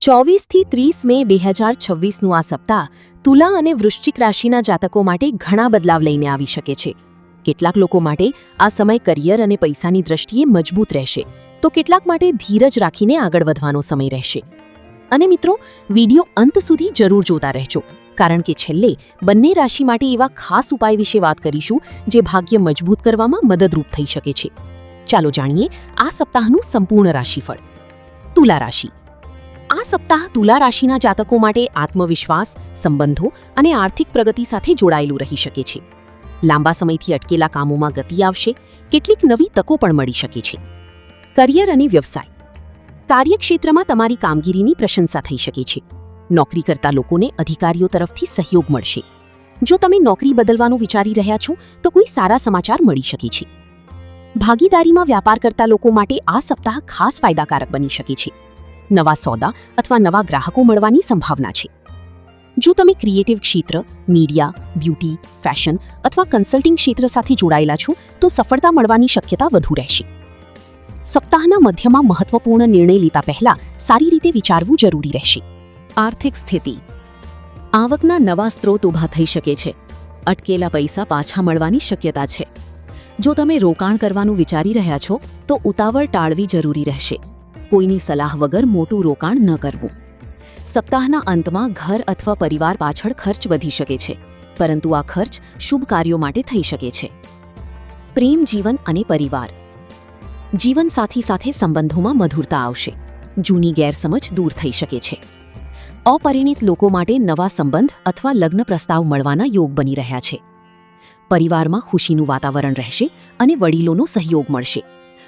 24થી 30 મે 2026નું આ સપ્તાહ તુલા અને વૃશ્ચિક રાશિના જાતકો માટે ઘણા બદલાવ લઈને આવી શકે છે. કેટલાક લોકો માટે આ સમય કરિયર અને પૈસાની દ્રષ્ટિએ મજબૂત રહેશે, તો કેટલાક માટે ધીરજ રાખીને આગળ વધવાનો સમય રહેશે. અને મિત્રો, વિડિયો અંત સુધી જરૂર જોતા રહેજો, કારણ કે છેલ્લે બંને રાશિ માટે એવા ખાસ ઉપાય વિશે વાત કરીશું જે ભાગ્ય મજબૂત કરવામાં મદદરૂપ થઈ શકે છે. ચાલો જાણીએ આ સપ્તાહનું સંપૂર્ણ રાશિફળ. તુલા રાશિ. આ સપ્તાહ તુલા રાશિના જાતકો માટે આત્મવિશ્વાસ, સંબંધો અને આર્થિક પ્રગતિ સાથે જોડાયેલું રહી શકે છે. લાંબા સમયથી અટકેલા કામોમાં ગતિ આવશે, કેટલીક નવી તકો પણ મળી શકે છે. કરિયર અને વ્યવસાય. કાર્યક્ષેત્રમાં તમારી કામગીરીની પ્રશંસા થઈ શકે છે. નોકરી કરતા લોકોને અધિકારીઓ તરફથી સહયોગ મળશે. જો તમે નોકરી બદલવાનું વિચારી રહ્યા છો તો કોઈ સારા સમાચાર મળી શકે છે. ભાગીદારીમાં વ્યાપાર કરતા લોકો માટે આ સપ્તાહ ખાસ ફાયદાકારક બની શકે છે. નવા સોદા અથવા નવા ગ્રાહકો મળવાની સંભાવના છે. જો તમે ક્રિએટિવ ક્ષેત્ર, મીડિયા, બ્યુટી, ફેશન અથવા કન્સલ્ટિંગ ક્ષેત્ર સાથે જોડાયેલા છો તો સફળતા મળવાની શક્યતા વધુ રહેશે. સપ્તાહના મધ્યમાં મહત્વપૂર્ણ નિર્ણય લેતા પહેલા સારી રીતે વિચારવું જરૂરી રહેશે. આર્થિક સ્થિતિ. આવકના નવા સ્ત્રોત ઊભા થઈ શકે છે. અટકેલા પૈસા પાછા મળવાની શક્યતા છે. જો તમે રોકાણ કરવાનું વિચારી રહ્યા છો તો ઉતાવળ ટાળવી જરૂરી રહેશે. કોઈની સલાહ વગર મોટું રોકાણ ન કરવું. સપ્તાહના અંતમાં ઘર અથવા પરિવાર પાછળ ખર્ચ વધી શકે છે, પરંતુ આ ખર્ચ શુભ કાર્યો માટે થઈ શકે છે. પ્રેમ જીવન અને પરિવાર. જીવનસાથી સાથે સંબંધોમાં મધુરતા આવશે. જૂની ગેરસમજ દૂર થઈ શકે છે. અપરિણિત લોકો માટે નવા સંબંધ અથવા લગ્ન પ્રસ્તાવ મળવાના યોગ બની રહ્યા છે. પરિવારમાં ખુશીનું વાતાવરણ રહેશે અને વડીલોનો સહયોગ મળશે.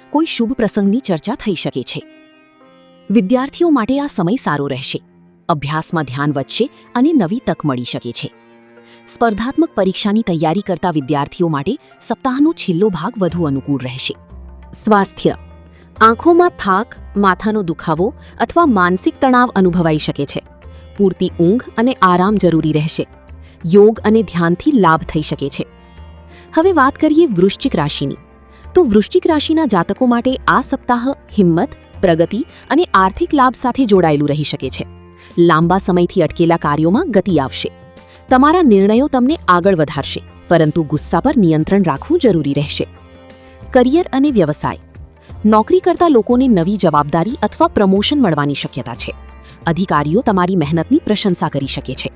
કોઈ શુભ પ્રસંગની ચર્ચા થઈ શકે છે. વિદ્યાર્થીઓ માટે આ સમય સારો રહેશે. અભ્યાસમાં ધ્યાન વધશે અને નવી તક મળી શકે છે. સ્પર્ધાત્મક પરીક્ષાની તૈયારી કરતા વિદ્યાર્થીઓ માટે સપ્તાહનો છેલ્લો ભાગ વધુ અનુકૂળ રહેશે. સ્વાસ્થ્ય. આંખોમાં થાક, માથાનો દુખાવો અથવા માનસિક તણાવ અનુભવાઈ શકે છે. પૂરતી ઊંઘ અને આરામ જરૂરી રહેશે. યોગ અને ધ્યાનથી લાભ થઈ શકે છે. હવે વાત કરીએ વૃશ્ચિક રાશિની. તો વૃશ્ચિક રાશિના જાતકો માટે આ સપ્તાહ હિંમત, પ્રગતિ અને આર્થિક લાભ સાથે જોડાયેલું રહી શકે છે. લાંબા સમયથી અટકેલા કાર્યોમાં ગતિ આવશે. તમારા નિર્ણયો તમને આગળ વધારશે, પરંતુ ગુસ્સા પર નિયંત્રણ રાખવું જરૂરી રહેશે. કરિયર અને વ્યવસાય. નોકરી કરતા લોકોને નવી જવાબદારી અથવા પ્રમોશન મળવાની શક્યતા છે. અધિકારીઓ તમારી મહેનતની પ્રશંસા કરી શકે છે.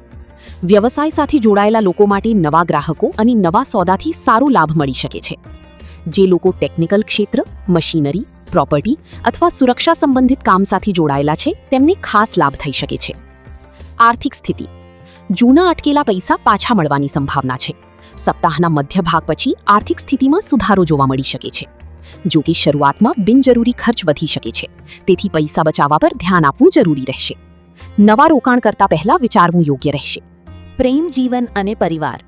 વ્યવસાય સાથે જોડાયેલા લોકો માટે નવા ગ્રાહકો અને નવા સોદાથી સારો લાભ મળી શકે છે. જે લોકો ટેકનિકલ ક્ષેત્ર, મશીનરી, પ્રોપર્ટી અથવા સુરક્ષા સંબંધિત કામ સાથે જોડાયેલા છે તેમને ખાસ લાભ થઈ શકે છે. આર્થિક સ્થિતિ. જૂના અટકેલા પૈસા પાછા મળવાની સંભાવના છે. સપ્તાહના મધ્ય ભાગ પછી આર્થિક સ્થિતિમાં સુધારો જોવા મળી શકે છે. જો કે શરૂઆતમાં બિનજરૂરી ખર્ચ વધી શકે છે, તેથી પૈસા બચાવવા પર ધ્યાન આપવું જરૂરી રહેશે. નવા રોકાણ કરતા પહેલા વિચારવું યોગ્ય રહેશે. પ્રેમ જીવન અને પરિવાર.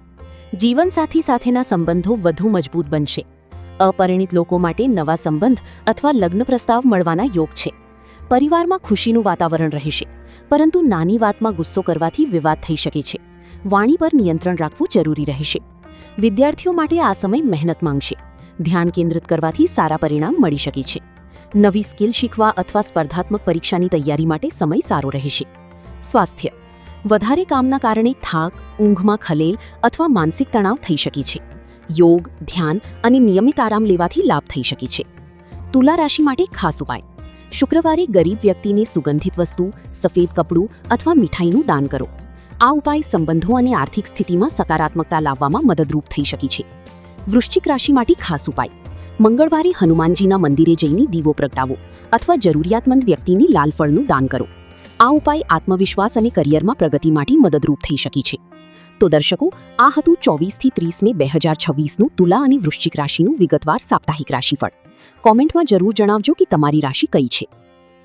જીવનસાથી સાથેના સંબંધો વધુ મજબૂત બનશે. અપરિણિત લોકો માટે નવા સંબંધ અથવા લગ્ન પ્રસ્તાવ મળવાના યોગ છે. પરિવારમાં ખુશીનું વાતાવરણ રહેશે, પરંતુ નાની વાતમાં ગુસ્સો કરવાથી વિવાદ થઈ શકે છે. વાણી પર નિયંત્રણ રાખવું જરૂરી રહેશે. વિદ્યાર્થીઓ માટે આ સમય મહેનત માંગશે. ધ્યાન કેન્દ્રિત કરવાથી સારા પરિણામ મળી શકે છે. નવી સ્કિલ શીખવા અથવા સ્પર્ધાત્મક પરીક્ષાની તૈયારી માટે સમય સારો રહેશે. સ્વાસ્થ્ય. વધારે કામના કારણે થાક, ઊંઘમાં ખલેલ અથવા માનસિક તણાવ થઈ શકે છે. યોગ, ધ્યાન અને નિયમિત આરામ લેવાથી લાભ થઈ શકે છે. તુલા રાશિ માટે ખાસ ઉપાય. શુક્રવારે ગરીબ વ્યક્તિને સુગંધિત વસ્તુ, સફેદ કપડું અથવા મીઠાઈનું દાન કરો. આ ઉપાય સંબંધો અને આર્થિક સ્થિતિમાં સકારાત્મકતા લાવવામાં મદદરૂપ થઈ શકે છે. વૃશ્ચિક રાશિ માટે ખાસ ઉપાય. મંગળવારે હનુમાનજીના મંદિરે જઈને દીવો પ્રગટાવો અથવા જરૂરિયાતમંદ વ્યક્તિને લાલ ફળનું દાન કરો. આ ઉપાય આત્મવિશ્વાસ અને કરિયરમાં પ્રગતિ માટે મદદરૂપ થઈ શકે છે. તો દર્શકો, આ હતું 24થી 30 મે 2026નું તુલા અને વૃશ્ચિક રાશિનું વિગતવાર સાપ્તાહિક રાશિફળ. કોમેન્ટમાં જરૂર જણાવજો કે તમારી રાશિ કઈ છે.